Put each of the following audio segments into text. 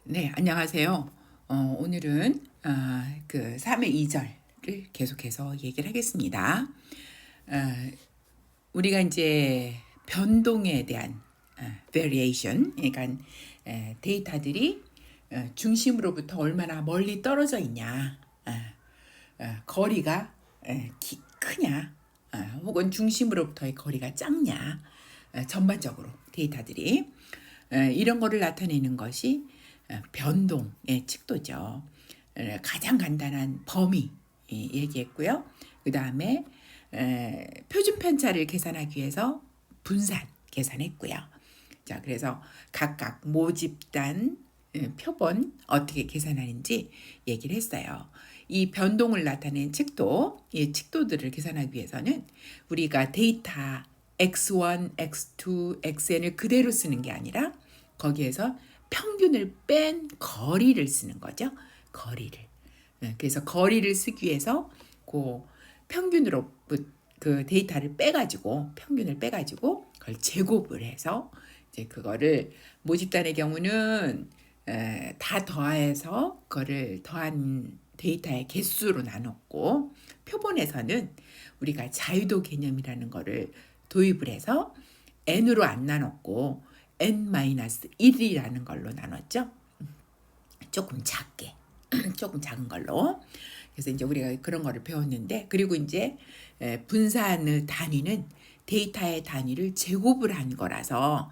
네, 안녕하세요. 오늘은 그 3의 2절을 계속해서 얘기를 하겠습니다. 어, 우리가 이제 변동에 대한 variation, 그러니까 데이터들이 중심으로부터 얼마나 멀리 떨어져 있냐, 거리가 크냐, 혹은 중심으로부터의 거리가 작냐, 전반적으로 데이터들이 이런 거를 나타내는 것이 변동의 칙도죠. 가장 간단한 범위 얘기했고요. 그 다음에 표준 편차를 계산하기 위해서 분산 계산했고요. 자, 그래서 각각 모집단, 표본 어떻게 계산하는지 얘기를 했어요. 이 변동을 나타낸 칙도, 이 칙도들을 계산하기 위해서는 우리가 데이터 x1, x2, xn을 그대로 쓰는 게 아니라 거기에서 평균을 뺀 거리를 쓰는 거죠. 거리를. 그래서 거리를 쓰기 위해서 그 평균으로 그 데이터를 빼가지고 평균을 빼가지고 그걸 제곱을 해서 이제 그거를 모집단의 경우는 다 더해서 그거를 더한 데이터의 개수로 나눴고 표본에서는 우리가 자유도 개념이라는 거를 도입을 해서 n으로 안 나눴고 n-1이라는 걸로 나눴죠. 조금 작게, 조금 작은 걸로. 그래서 이제 우리가 그런 거를 배웠는데, 그리고 이제 분산의 단위는 데이터의 단위를 제곱을 한 거라서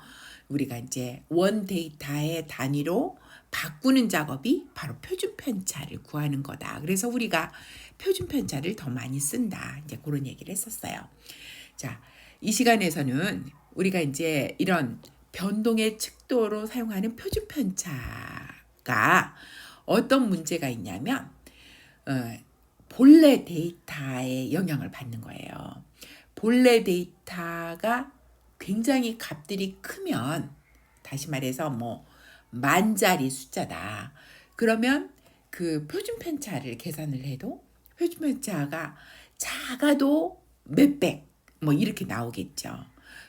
우리가 이제 원 데이터의 단위로 바꾸는 작업이 바로 표준 편차를 구하는 거다. 그래서 우리가 표준 편차를 더 많이 쓴다. 이제 그런 얘기를 했었어요. 자, 이 시간에서는 우리가 이제 이런 변동의 측도로 사용하는 표준 편차가 어떤 문제가 있냐면 본래 데이터에 영향을 받는 거예요. 본래 데이터가 굉장히 값들이 크면, 다시 말해서 뭐 만자리 숫자다. 그러면 그 표준 편차를 계산을 해도 표준 편차가 작아도 몇백 뭐 이렇게 나오겠죠.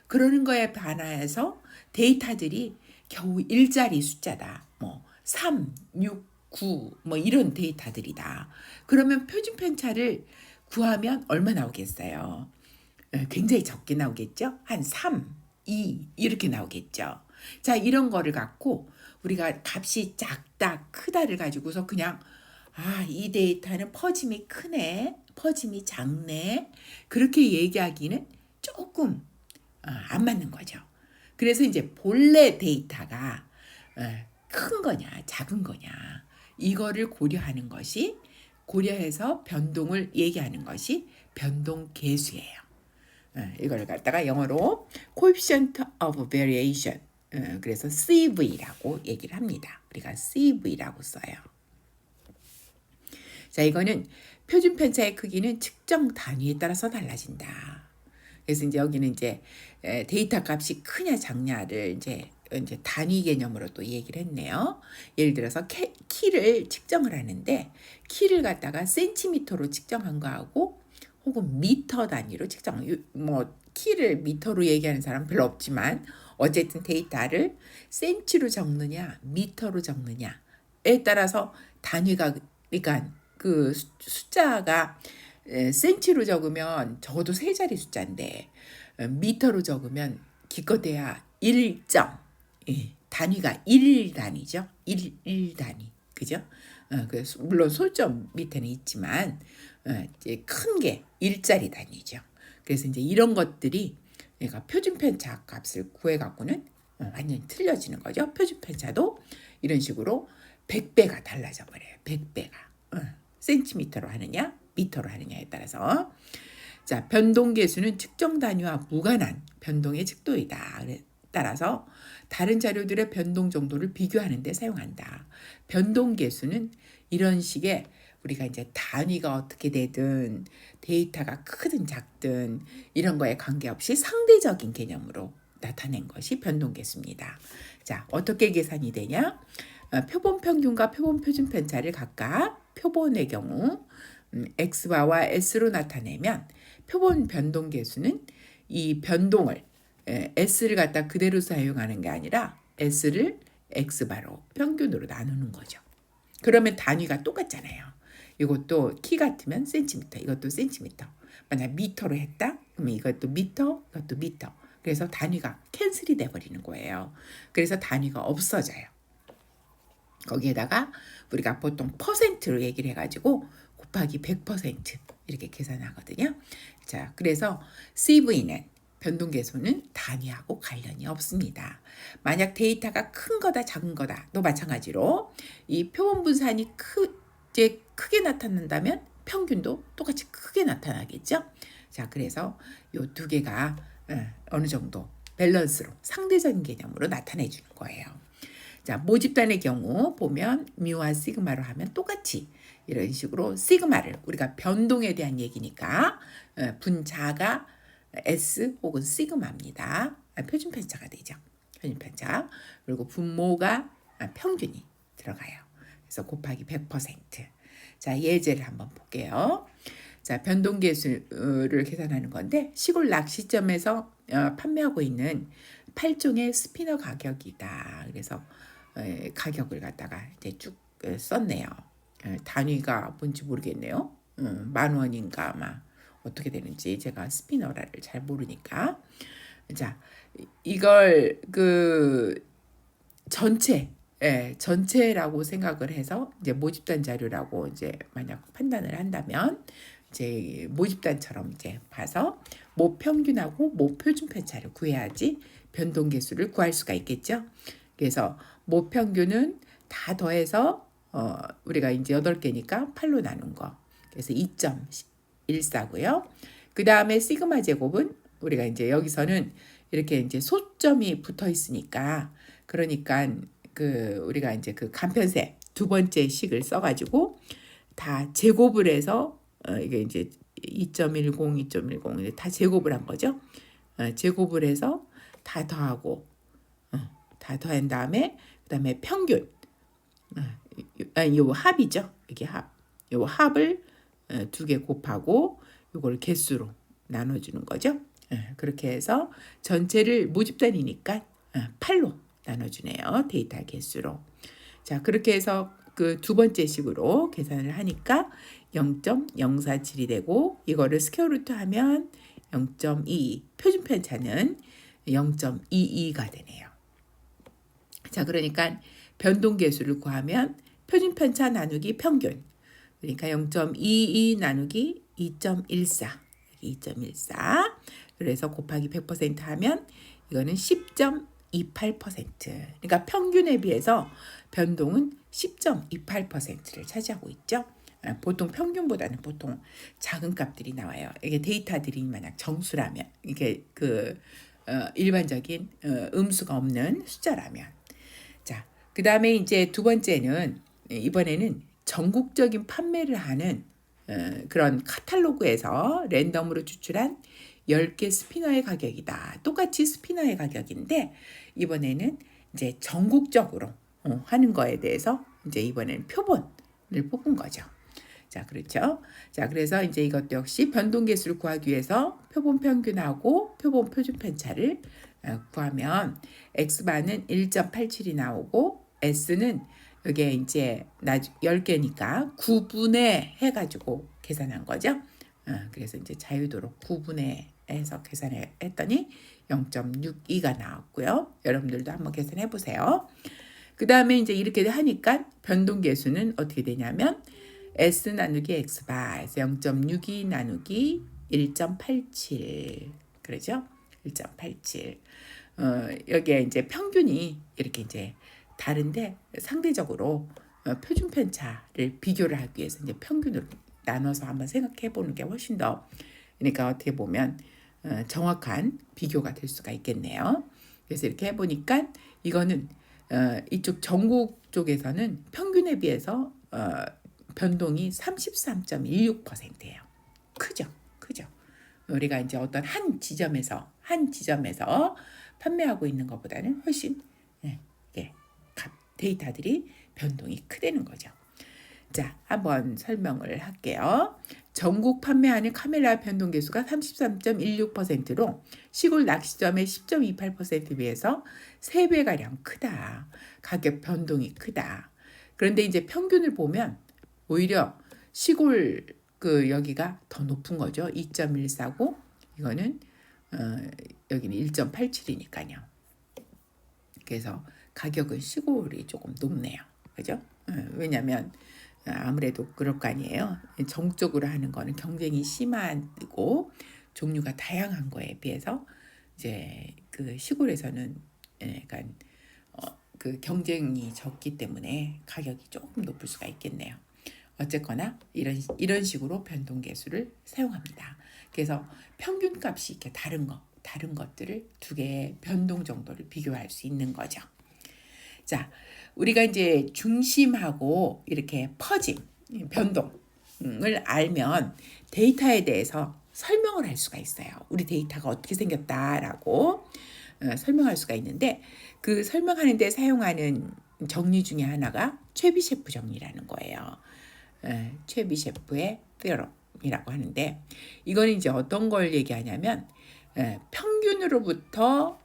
그러는 거에 반하여서 데이터들이 겨우 일자리 숫자다. 뭐 3, 6, 9 뭐 이런 데이터들이다. 그러면 표준 편차를 구하면 얼마 나오겠어요? 굉장히 적게 나오겠죠? 한 3, 2 이렇게 나오겠죠. 자, 이런 거를 갖고 우리가 값이 작다, 크다를 가지고서 그냥 이 데이터는 퍼짐이 크네, 퍼짐이 작네, 그렇게 얘기하기는 조금 안 맞는 거죠. 그래서 이제 본래 데이터가 큰 거냐, 작은 거냐, 이거를 고려해서 변동을 얘기하는 것이 변동 계수예요. 이걸 갖다가 영어로 coefficient of variation, 그래서 CV라고 얘기를 합니다. 우리가 CV라고 써요. 자, 이거는 표준 편차의 크기는 측정 단위에 따라서 달라진다. 그래서 이제 여기는 이제 데이터 값이 크냐 작냐를 이제 단위 개념으로 또 얘기를 했네요. 예를 들어서 키를 측정을 하는데 키를 갖다가 센티미터로 측정한 거하고 혹은 미터 단위로 측정, 뭐 키를 미터로 얘기하는 사람 별로 없지만 어쨌든 데이터를 센치로 적느냐 미터로 적느냐에 따라서 단위가, 그러니까 그 숫자가 센치로 적으면 적어도 세 자리 숫자인데 미터로 적으면 기껏해야 1점, 단위가 1단위죠. 1단위. 그죠? 물론 솔점 밑에는 있지만 이제 큰 게 일자리 단위죠. 그래서 이제 이런 것들이 그러니까 표준 편차 값을 구해 갖고는 완전히 틀려지는 거죠. 표준 편차도 이런 식으로 100배가 달라져 버려요. 100배가. 센티미터로 하느냐, 미터로 하느냐에 따라서. 자, 변동 계수는 측정 단위와 무관한 변동의 측도이다. 따라서 다른 자료들의 변동 정도를 비교하는 데 사용한다. 변동 계수는 이런 식의 우리가 이제 단위가 어떻게 되든 데이터가 크든 작든 이런 거에 관계없이 상대적인 개념으로 나타낸 것이 변동 계수입니다. 자, 어떻게 계산이 되냐? 표본 평균과 표본 표준 편차를 각각 표본의 경우 x바와 s로 나타내면 표본 변동 계수는 이 변동을 s를 갖다 그대로 사용하는 게 아니라 s를 X바로 평균으로 나누는 거죠. 그러면 단위가 똑같잖아요. 이것도 키 같으면 센티미터, 이것도 센티미터. 만약 미터로 했다? 그러면 이것도 미터, 이것도 미터. 그래서 단위가 캔슬이 돼버리는 거예요. 그래서 단위가 없어져요. 거기에다가 우리가 보통 퍼센트로 얘기를 해가지고 곱하기 100% 이렇게 계산하거든요. 자, 그래서 CV는 변동계수는 단위하고 관련이 없습니다. 만약 데이터가 큰 거다 작은 거다도 마찬가지로 이 표본 분산이 크게 나타난다면 평균도 똑같이 크게 나타나겠죠. 자, 그래서 요 두 개가 어느 정도 밸런스로 상대적인 개념으로 나타내 주는 거예요. 자, 모집단의 경우 보면 뮤와 시그마로 하면 똑같이 이런 식으로 시그마를 우리가 변동에 대한 얘기니까 분자가 S 혹은 시그마입니다. 표준 편차가 되죠. 표준 편차. 그리고 분모가 평균이 들어가요. 그래서 곱하기 100%. 자, 예제를 한번 볼게요. 자, 변동계수를 계산하는 건데 시골 낚시점에서 판매하고 있는 8종의 스피너 가격이다. 그래서 가격을 갖다가 이제 쭉 썼네요. 단위가 뭔지 모르겠네요. 10,000원인가 아마 어떻게 되는지 제가 스피너라를 잘 모르니까. 자, 이걸 전체라고 생각을 해서 이제 모집단 자료라고 이제 만약 판단을 한다면 이제 모집단처럼 이제 봐서 모평균하고 모표준 편차를 구해야지 변동계수를 구할 수가 있겠죠. 그래서 모평균은 다 더해서 우리가 이제 8개니까 8로 나눈 거. 그래서 2.14고요. 그 다음에 시그마 제곱은 우리가 이제 여기서는 이렇게 이제 소점이 붙어 있으니까 그러니까 우리가 이제 간편세 두 번째 식을 써가지고 다 제곱을 해서 이게 이제 2.10, 2.10 다 제곱을 한 거죠. 제곱을 해서 다 더하고 다 더한 다음에 그다음에 평균 요 합이죠. 이게 합. 요 합을 두 개 곱하고 요걸 개수로 나눠주는 거죠. 그렇게 해서 전체를 모집단이니까 8로 나눠주네요. 데이터 개수로. 자, 그렇게 해서 그 두 번째 식으로 계산을 하니까 0.047이 되고 이거를 스퀘어 루트 하면 0.22 표준 편차는 0.22가 되네요. 자, 그러니까 변동계수를 구하면 표준 편차 나누기 평균. 그러니까 0.22 나누기 2.14. 2.14. 그래서 곱하기 100% 하면 이거는 10.28%. 그러니까 평균에 비해서 변동은 10.28%를 차지하고 있죠. 보통 평균보다는 보통 작은 값들이 나와요. 이게 데이터들이 만약 정수라면 이게 일반적인 음수가 없는 숫자라면. 자, 그 다음에 이제 두 번째는 이번에는 전국적인 판매를 하는 그런 카탈로그에서 랜덤으로 추출한 10개 스피너의 가격이다. 똑같이 스피너의 가격인데 이번에는 이제 전국적으로 하는 거에 대해서 이제 이번에는 표본을 뽑은 거죠. 자, 그렇죠. 자, 그래서 이제 이것도 역시 변동계수를 구하기 위해서 표본 평균하고 표본 표준 편차를 구하면 X바는 1.87이 나오고 S는 이게 이제 10개니까 9분의 해가지고 계산한 거죠. 그래서 이제 자유도로 9분의 해서 계산을 했더니 0.62가 나왔고요. 여러분들도 한번 계산해 보세요. 그 다음에 이제 이렇게 하니까 변동계수는 어떻게 되냐면 S 나누기 X바에서 0.62 나누기 1.87 그러죠? 1.87 여기에 이제 평균이 이렇게 이제 다른데 상대적으로 표준 편차를 비교를 하기 위해서 이제 평균으로 나눠서 한번 생각해 보는 게 훨씬 더 그러니까 어떻게 보면 정확한 비교가 될 수가 있겠네요. 그래서 이렇게 해보니까 이거는 이쪽 전국 쪽에서는 평균에 비해서 변동이 33.16%예요. 크죠. 우리가 이제 어떤 한 지점에서 판매하고 있는 것보다는 훨씬 데이터들이 변동이 크다는 거죠. 자, 한번 설명을 할게요. 전국 판매하는 카멜라 변동 개수가 33.16%로 시골 낚시점의 10.28%에 비해서 3배가량 크다. 가격 변동이 크다. 그런데 이제 평균을 보면 오히려 시골 여기가 더 높은 거죠. 2.149. 이거는 여기는 1.87이니까요. 그래서 가격은 시골이 조금 높네요. 그죠? 왜냐하면 아무래도 그럴 거 아니에요. 정적으로 하는 거는 경쟁이 심하고 종류가 다양한 거에 비해서 이제 그 시골에서는 약간 그 경쟁이 적기 때문에 가격이 조금 높을 수가 있겠네요. 어쨌거나 이런 식으로 변동 계수를 사용합니다. 그래서 평균 값이 이렇게 다른 것들을 두 개의 변동 정도를 비교할 수 있는 거죠. 자, 우리가 이제 중심하고 이렇게 퍼짐, 변동을 알면 데이터에 대해서 설명을 할 수가 있어요. 우리 데이터가 어떻게 생겼다라고 설명할 수가 있는데 그 설명하는 데 사용하는 정리 중에 하나가 최비셰프 정리라는 거예요. 최비셰프의 theorem이라고 하는데 이거는 이제 어떤 걸 얘기하냐면 평균으로부터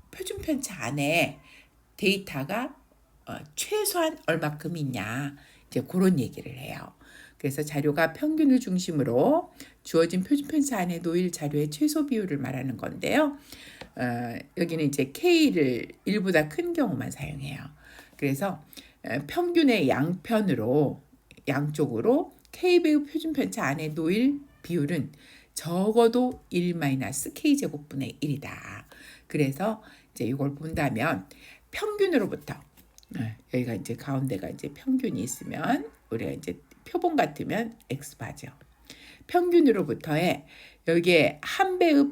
표준 편차 안에 데이터가 최소한 얼마큼 있냐 이제 그런 얘기를 해요. 그래서 자료가 평균을 중심으로 주어진 표준 편차 안에 놓일 자료의 최소 비율을 말하는 건데요. 여기는 이제 K를 1보다 큰 경우만 사용해요. 그래서 평균의 양쪽으로 K배의 표준 편차 안에 놓일 비율은 적어도 1-K제곱분의 1이다. 그래서 이제 이걸 본다면 평균으로부터 여기가 이제 가운데가 이제 평균이 있으면 우리가 이제 표본 같으면 x바죠. 평균으로부터의 여기에 한 배의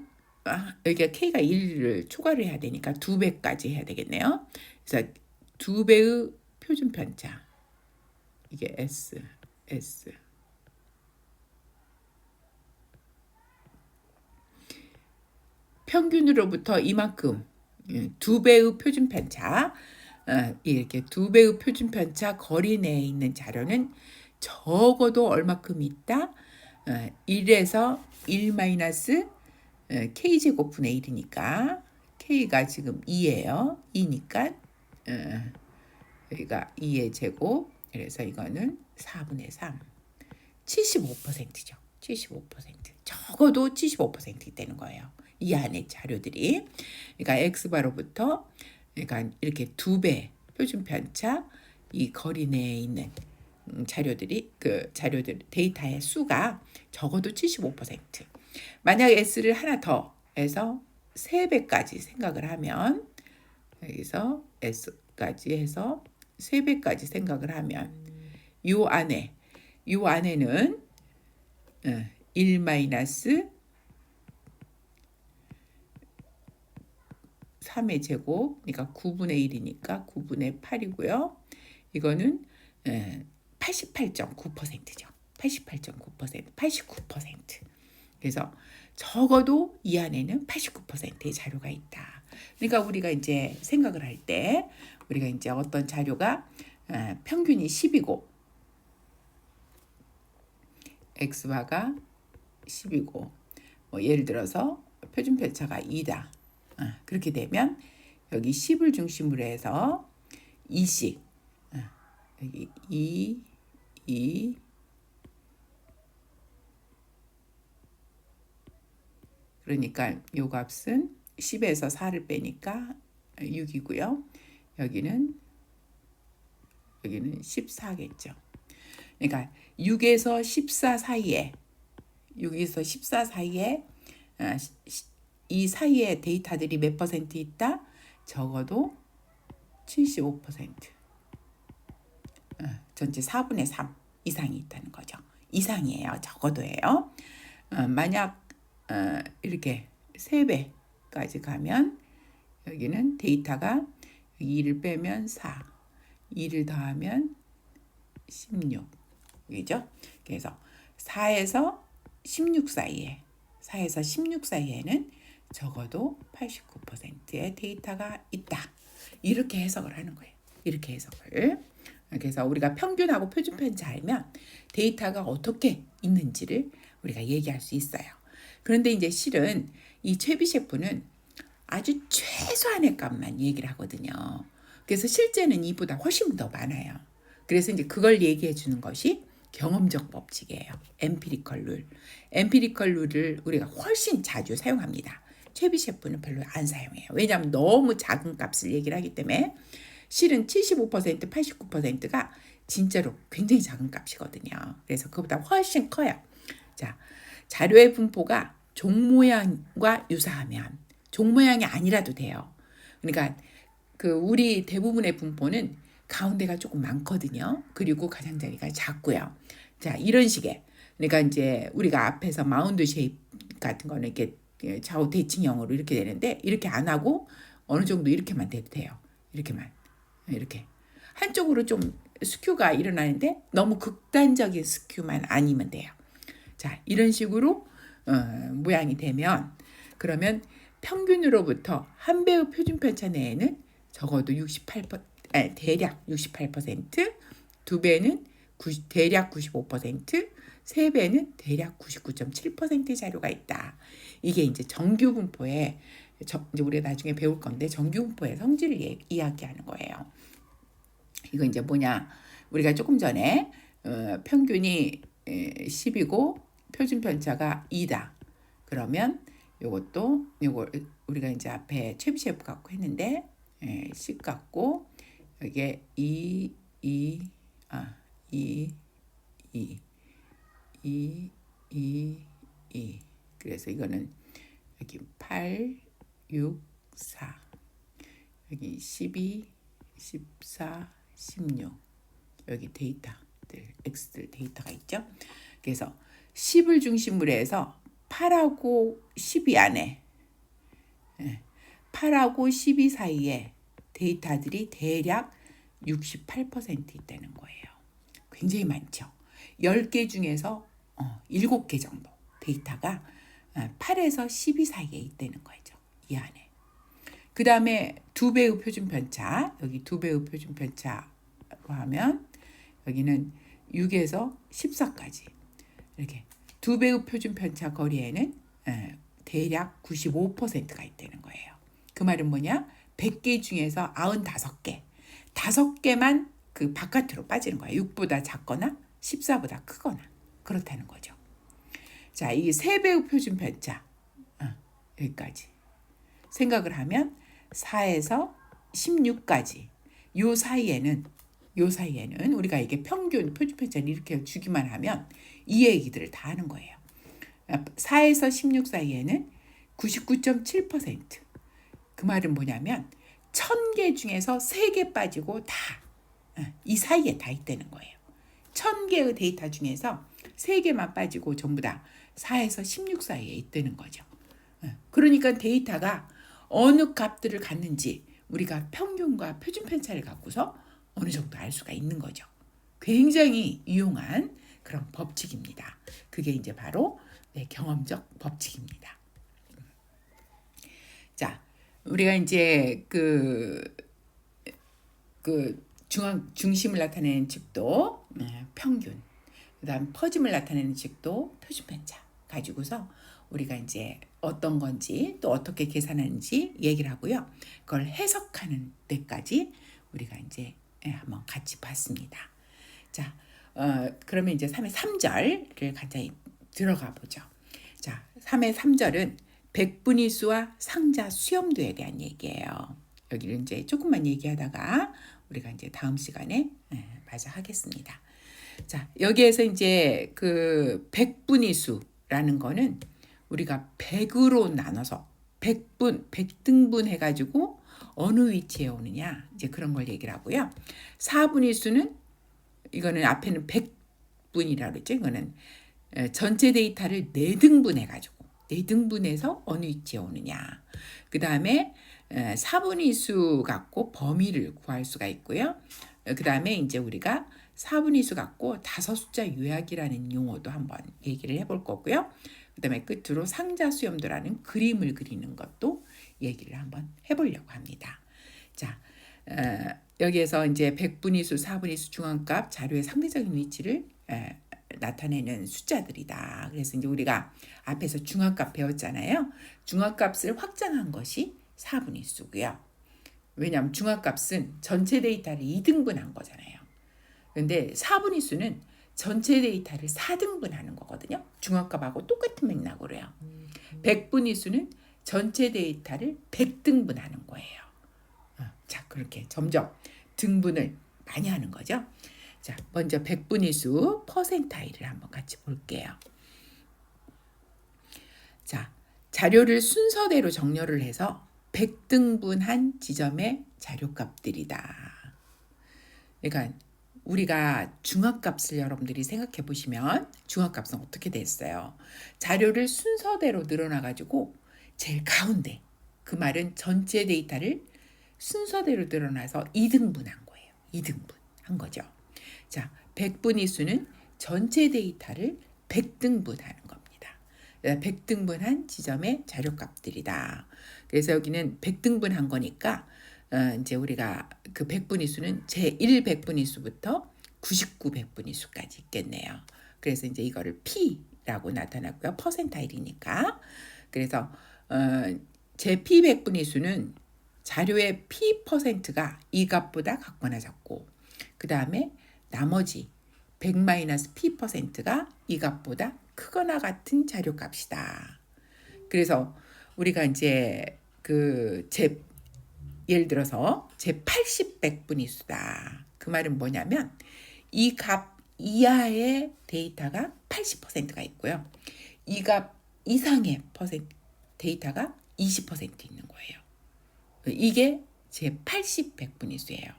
여기가 k가 1을 초과를 해야 되니까 2배까지 해야 되겠네요. 그래서 2배의 표준 편차 이게 s 평균으로부터 이만큼 2배의 표준 편차 이렇게 2배의 표준 편차 거리 내에 있는 자료는 적어도 얼마큼 있다? 1에서 1 k제곱분의 1이니까 k가 지금 2예요. 2니까 여기가 2의 제곱 그래서 이거는 4분의 3 75%죠. 75% 적어도 75% 되는 거예요. 이 안에 자료들이 그러니까 x바로부터 그러니까 이렇게 2배 표준 편차 이 거리 내에 있는 자료들이 자료들 데이터의 수가 적어도 75%. 만약 s를 하나 더 해서 3배까지 생각을 하면 여기서 s까지 해서 3배까지 생각을 하면 요 안에는 1 3의 제곱 그러니까 9분의 1이니까 9분의 8이고요. 이거는 88.9%죠. 88.9%, 89%. 그래서 적어도 이 안에는 89%의 자료가 있다. 그러니까 우리가 이제 생각을 할 때 우리가 이제 어떤 자료가 평균이 10이고 x바가 10이고 뭐 예를 들어서 표준 편차가 2다. 그렇게 되면 여기 10을 중심으로 해서 2씩 여기 2 그러니까 요 값은 10에서 4를 빼니까 6이고요. 여기는 14겠죠. 그러니까 6에서 14 사이에 이 사이에 데이터들이 몇 퍼센트 있다? 적어도 75%. 전체 4분의 3 이상이 있다는 거죠. 이상이에요. 적어도예요. 만약 이렇게 3배까지 가면 여기는 데이터가 2를 빼면 4, 2를 더하면 16. 그죠? 그래서 4에서 16 사이에는 적어도 89%의 데이터가 있다. 이렇게 해석을 하는 거예요. 이렇게 해석을 그래서 우리가 평균하고 표준 편차 알면 데이터가 어떻게 있는지를 우리가 얘기할 수 있어요. 그런데 이제 실은 이 최비 셰프는 아주 최소한의 값만 얘기를 하거든요. 그래서 실제는 이보다 훨씬 더 많아요. 그래서 이제 그걸 얘기해 주는 것이 경험적 법칙이에요. 엠피리컬 룰. 엠피리컬 룰을 우리가 훨씬 자주 사용합니다. 최비 셰프는 별로 안 사용해요. 왜냐하면 너무 작은 값을 얘기를 하기 때문에 실은 75%, 89%가 진짜로 굉장히 작은 값이거든요. 그래서 그보다 훨씬 커요. 자, 자료의 분포가 종 모양과 유사하면 종 모양이 아니라도 돼요. 그러니까 그 우리 대부분의 분포는 가운데가 조금 많거든요. 그리고 가장자리가 작고요. 자, 이런 식의 그러니까 이제 우리가 앞에서 마운드 쉐입 같은 거는 이렇게 좌우 대칭형으로 이렇게 되는데 이렇게 안 하고 어느 정도 이렇게만 돼도 돼요. 이렇게만 이렇게 한쪽으로 좀 스큐가 일어나는데 너무 극단적인 스큐만 아니면 돼요. 자, 이런 식으로 모양이 되면 그러면 평균으로부터 한 배의 표준 편차 내에는 적어도 68%, 대략 68%, 두 배는 대략 95%, 세 배는 대략 99.7%의 자료가 있다. 이게 이제 정규 분포의 이제 우리가 나중에 배울 건데 정규 분포의 성질을 이야기하는 거예요. 이거 이제 뭐냐? 우리가 조금 전에 평균이 10이고 표준 편차가 2다. 그러면 요것도 요거 우리가 이제 앞에 최비 셰프 갖고 했는데 10 갖고 여기에 2 그래서 이거는 여기 8 6 4 여기 12 14 16 여기 데이터들 X들 데이터가 있죠. 그래서 10을 중심으로 해서 8하고 12 안에 8하고 12 사이에 데이터들이 대략 68% 있다는 거예요. 굉장히 많죠. 10개 중에서 7개 정도 데이터가 8에서 12 사이에 있다는 거죠. 이 안에. 그 다음에 두 배의 표준 편차, 여기 두 배의 표준 편차로 하면 여기는 6에서 14까지 이렇게 두 배의 표준 편차 거리에는 대략 95%가 있다는 거예요. 그 말은 뭐냐? 100개 중에서 95개, 5개만 그 바깥으로 빠지는 거예요. 6보다 작거나 14보다 크거나 그렇다는 거죠. 자, 이게 3배의 표준 편차 여기까지 생각을 하면 4에서 16까지 요 사이에는 우리가 이게 평균 표준 편차를 이렇게 주기만 하면 이 얘기들을 다 하는 거예요. 4에서 16 사이에는 99.7%. 그 말은 뭐냐면 1000개 중에서 3개 빠지고 다 이 사이에 다 있다는 거예요. 1000개의 데이터 중에서 3개만 빠지고 전부 다 4에서 16 사이에 있다는 거죠. 그러니까 데이터가 어느 값들을 갖는지 우리가 평균과 표준 편차를 갖고서 어느 정도 알 수가 있는 거죠. 굉장히 유용한 그런 법칙입니다. 그게 이제 바로 경험적 법칙입니다. 자, 우리가 이제 중심을 나타내는 측도 평균, 그다음 퍼짐을 나타내는 측도 표준 편차 가지고서 우리가 이제 어떤 건지 또 어떻게 계산하는지 얘기를 하고요. 그걸 해석하는 데까지 우리가 이제 한번 같이 봤습니다. 자, 그러면 이제 3의 3절을 간단히 들어가 보죠. 자, 3의 3절은 백분위수와 상자 수렴도에 대한 얘기예요. 여기를 이제 조금만 얘기하다가 우리가 이제 다음 시간에 마저 하겠습니다. 자, 여기에서 이제 그 백분위수라는 거는 우리가 100으로 나눠서 100등분 해가지고 어느 위치에 오느냐 이제 그런 걸 얘기를 하고요. 4분위수는 이거는 앞에는 100분이라고 그랬죠. 이거는 전체 데이터를 4등분 해가지고 4등분해서 어느 위치에 오느냐. 그 다음에 4분위수 갖고 범위를 구할 수가 있고요. 그 다음에 이제 우리가 4분위수 갖고 다섯 숫자 요약이라는 용어도 한번 얘기를 해볼 거고요. 그 다음에 끝으로 상자 수렴도라는 그림을 그리는 것도 얘기를 한번 해보려고 합니다. 자, 여기에서 이제 백분위수, 사분위수, 중앙값, 자료의 상대적인 위치를 나타내는 숫자들이다. 그래서 이제 우리가 앞에서 중앙값 배웠잖아요. 중앙값을 확장한 것이 사분위수고요. 왜냐하면 중앙값은 전체 데이터를 2등분한 거잖아요. 그런데 사분위수는 전체 데이터를 4등분하는 거거든요. 중앙값하고 똑같은 맥락으로요. 백분위수는 전체 데이터를 100등분하는 거예요. 자, 그렇게 점점 등분을 많이 하는 거죠. 자, 먼저 백분위수 퍼센타일을 한번 같이 볼게요. 자, 자료를 순서대로 정렬을 해서 100등분한 지점의 자료값들이다. 그러니까 우리가 중앙값을 여러분들이 생각해 보시면 중앙값은 어떻게 됐어요? 자료를 순서대로 늘어나가지고 제일 가운데, 그 말은 전체 데이터를 순서대로 늘어나서 2등분한 거예요. 2등분 한 거죠. 자, 백분위수는 전체 데이터를 100등분하는 겁니다. 100등분한 지점의 자료값들이다. 그래서 여기는 100등분한 거니까 이제 우리가 그 백분위수는 제1 백분위수부터 99 백분위수까지 있겠네요. 그래서 이제 이거를 P라고 나타났고요. 퍼센타일이니까. 그래서 제 P 백분위수는 자료의 P%가 이 값보다 같거나 작고, 그 다음에 나머지 100-P%가 이 값보다 크거나 같은 자료값이다. 그래서 우리가 이제 예를 들어서 제 80 백분위수다. 그 말은 뭐냐면 이 값 이하의 데이터가 80%가 있고요. 이 값 이상의 데이터가 20% 있는 거예요. 이게 제 80 백분위수예요.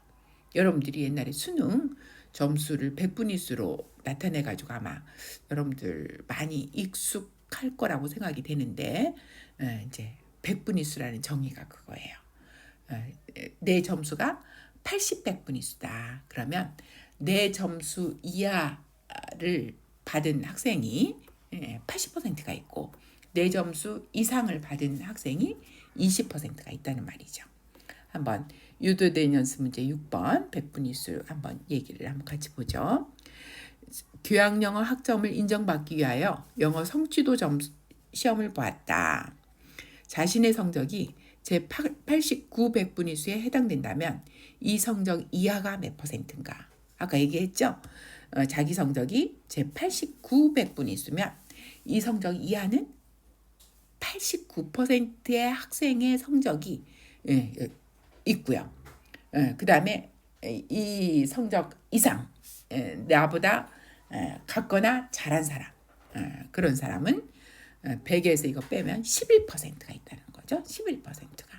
여러분들이 옛날에 수능 점수를 백분위수로 나타내 가지고 아마 여러분들 많이 익숙할 거라고 생각이 되는데, 이제 백분위수라는 정의가 그거예요. 내 점수가 80 백분위수다. 그러면 내 점수 이하를 받은 학생이 80%가 있고, 내 점수 이상을 받은 학생이 20%가 있다는 말이죠. 한번 유도된 연습 문제 6번 백분위수 한번 얘기를 한번 같이 보죠. 교양 영어 학점을 인정받기 위하여 영어 성취도 시험을 보았다. 자신의 성적이 제89 백분위수에 해당된다면 이 성적 이하가 몇 %인가? 아까 얘기했죠? 자기 성적이 제89 백분위수면 이 성적 이하는 89%의 학생의 성적이 있고요. 그 다음에 이 성적 이상, 나보다 같거나 잘한 사람, 그런 사람은 100에서 이거 빼면 11%가 있다는 거죠. 11%가.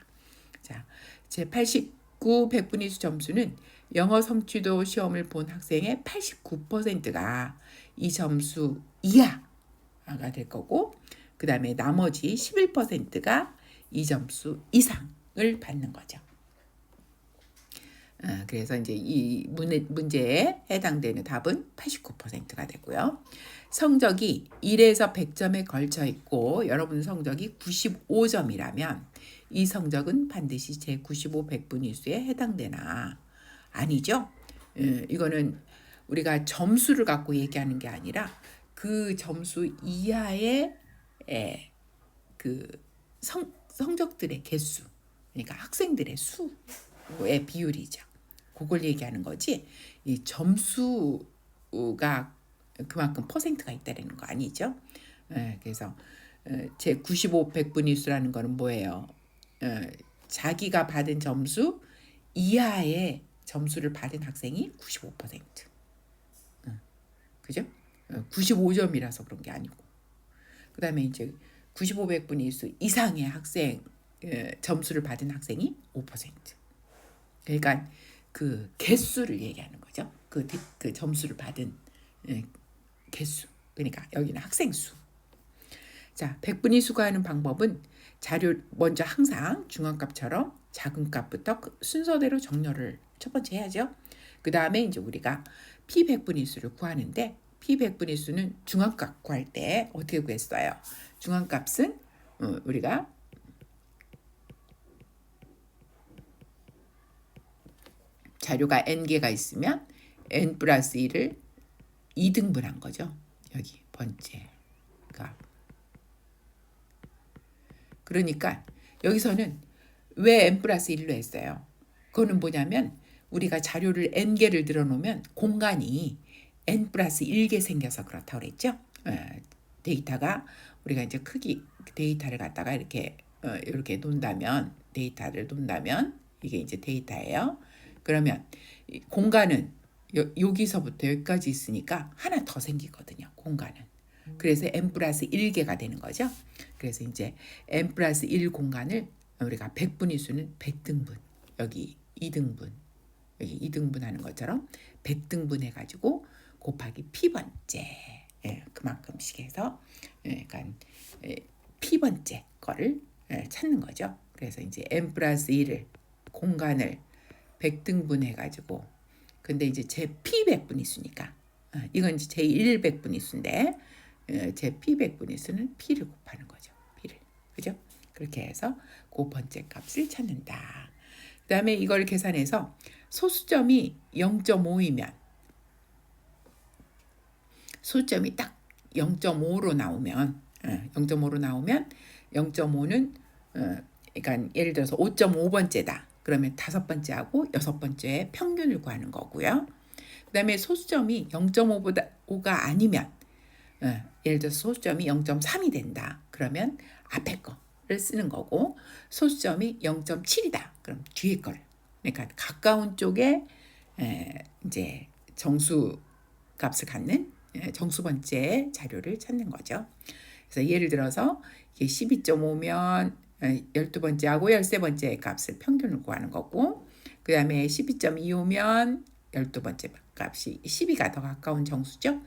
자, 제89 백분위수 점수는 영어 성취도 시험을 본 학생의 89%가 이 점수 이하가 될 거고, 그 다음에 나머지 11%가 이 점수 이상을 받는 거죠. 그래서 이제 이 문제에 해당되는 답은 89%가 되고요. 성적이 1에서 100점에 걸쳐 있고 여러분 성적이 95점이라면 이 성적은 반드시 제95 백분위수에 해당되나? 아니죠. 이거는 우리가 점수를 갖고 얘기하는 게 아니라 그 점수 이하의 그 성적들의 개수, 그러니까 학생들의 수의 비율이죠. 그걸 얘기하는 거지. 이 점수가 그만큼 퍼센트가 있다는 거 아니죠. 그래서 제 95 백분위수라는 거는 뭐예요? 자기가 받은 점수 이하의 점수를 받은 학생이 95%. 그죠? 95점이라서 그런 게 아니고. 그 다음에 이제 95 백분위수 이상의 학생 점수를 받은 학생이 5%. 그러니까 그 개수를 얘기하는 거죠. 그 점수를 받은 개수. 그러니까 여기는 학생 수. 자, 백분위수가 하는 방법은 자료 먼저 항상 중앙값처럼 작은 값부터 순서대로 정렬을 첫 번째 해야죠. 그 다음에 이제 우리가 P 백분위수를 구하는데 P 백분위수는 중앙값 구할 때 어떻게 구했어요? 중앙값은 우리가 자료가 n개가 있으면 n 플러스 1을 2등분한 거죠. 여기 번째 값. 그러니까 여기서는 왜 n 플러스 1로 했어요? 그거는 뭐냐면 우리가 자료를 n개를 들어놓으면 공간이 n 플러스 1개 생겨서 그렇다고 그랬죠. 데이터가 우리가 이제 크기 데이터를 갖다가 이렇게 놓는다면 데이터를 놓는다면 이게 이제 데이터예요. 그러면 공간은 여기서부터 여기까지 있으니까 하나 더 생기거든요. 공간은. 그래서 n 플러스 1개가 되는 거죠. 그래서 이제 n 플러스 1 공간을 우리가 100분위수는 100등분, 여기 2등분, 여기 2등분 하는 것처럼 100등분 해가지고 곱하기 p번째, 그만큼씩 해서 그러니까 p번째 거를 찾는 거죠. 그래서 이제 n 플러스 1을 공간을 100등분 해가지고 근데 이제 제 p 100분위수니까 이건 이제 제 1 100분위수인데 제 p 100분위수는 p를 곱하는 거죠. p를. 그죠? 그렇게 해서 그 번째 값을 찾는다. 그 다음에 이걸 계산해서 소수점이 0.5이면 소수점이 딱 0.5로 나오면 0.5는 그러니까 예를 들어서 5.5번째다. 그러면 5번째하고 6번째의 평균을 구하는 거고요. 그 다음에 소수점이 0.5가 아니면 예를 들어서 소수점이 0.3이 된다. 그러면 앞에 거를 쓰는 거고 소수점이 0.7이다. 그럼 뒤에 거를. 그러니까 가까운 쪽에 이제 정수 값을 갖는 정수 번째 자료를 찾는 거죠. 그래서 예를 들어서 이게 12.5면 12번째하고 13번째 값을 평균을 구하는 거고 그 다음에 12.25면 12번째 값이 12가 더 가까운 정수죠.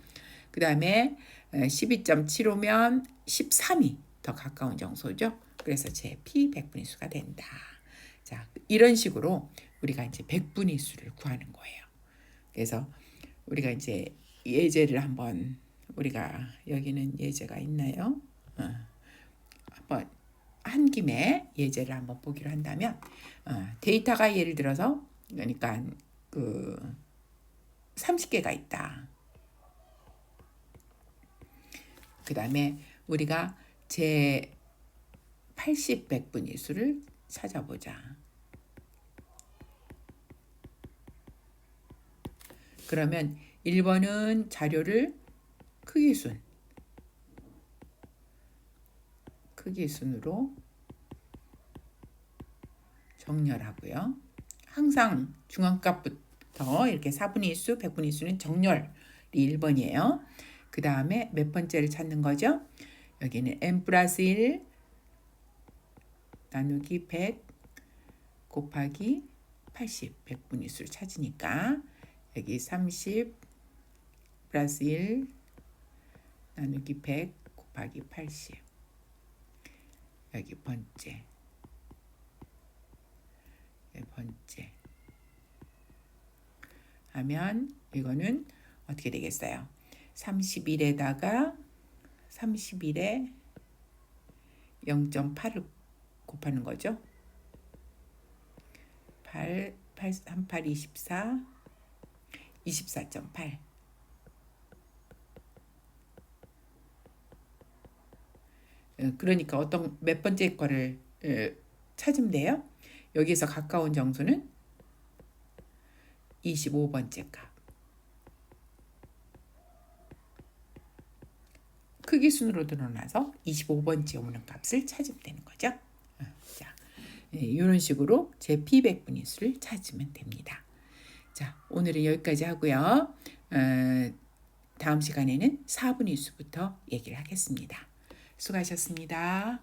그 다음에 12.75면 13이 더 가까운 정수죠. 그래서 제 p 100분위수가 된다. 자, 이런 식으로 우리가 이제 100분위수를 구하는 거예요. 그래서 우리가 이제 예제를 한번 우리가 여기는 예제가 있나요? 한번 한 김에 예제를 한번 보기로 한다면 데이터가 예를 들어서 그러니까 그 30개가 있다. 그 다음에 우리가 제 80 100분위수를 찾아보자. 그러면 1번은 자료를 크기순으로 정렬하고요. 항상 중앙값부터 이렇게 4분위수, 100분위수는 정렬이 1번이에요. 그 다음에 몇 번째를 찾는 거죠? 여기는 n 플러스 1 나누기 100 곱하기 80 100분위수를 찾으니까 여기 30 플러스 1 나누기 100 곱하기 80 여기 번째 하면 이거는 어떻게 되겠어요? 31에다가 31에 0.8을 곱하는 거죠. 8, 38, 24, 24.8. 그러니까 어떤 몇 번째 거를 찾으면 돼요. 여기서 가까운 정수는 25번째 값. 크기 순으로 드러나서 25번째 오는 값을 찾으면 되는 거죠. 자, 이런 식으로 제 p 100분위수를 찾으면 됩니다. 자, 오늘은 여기까지 하고요. 다음 시간에는 4분위수부터 얘기를 하겠습니다. 수고하셨습니다.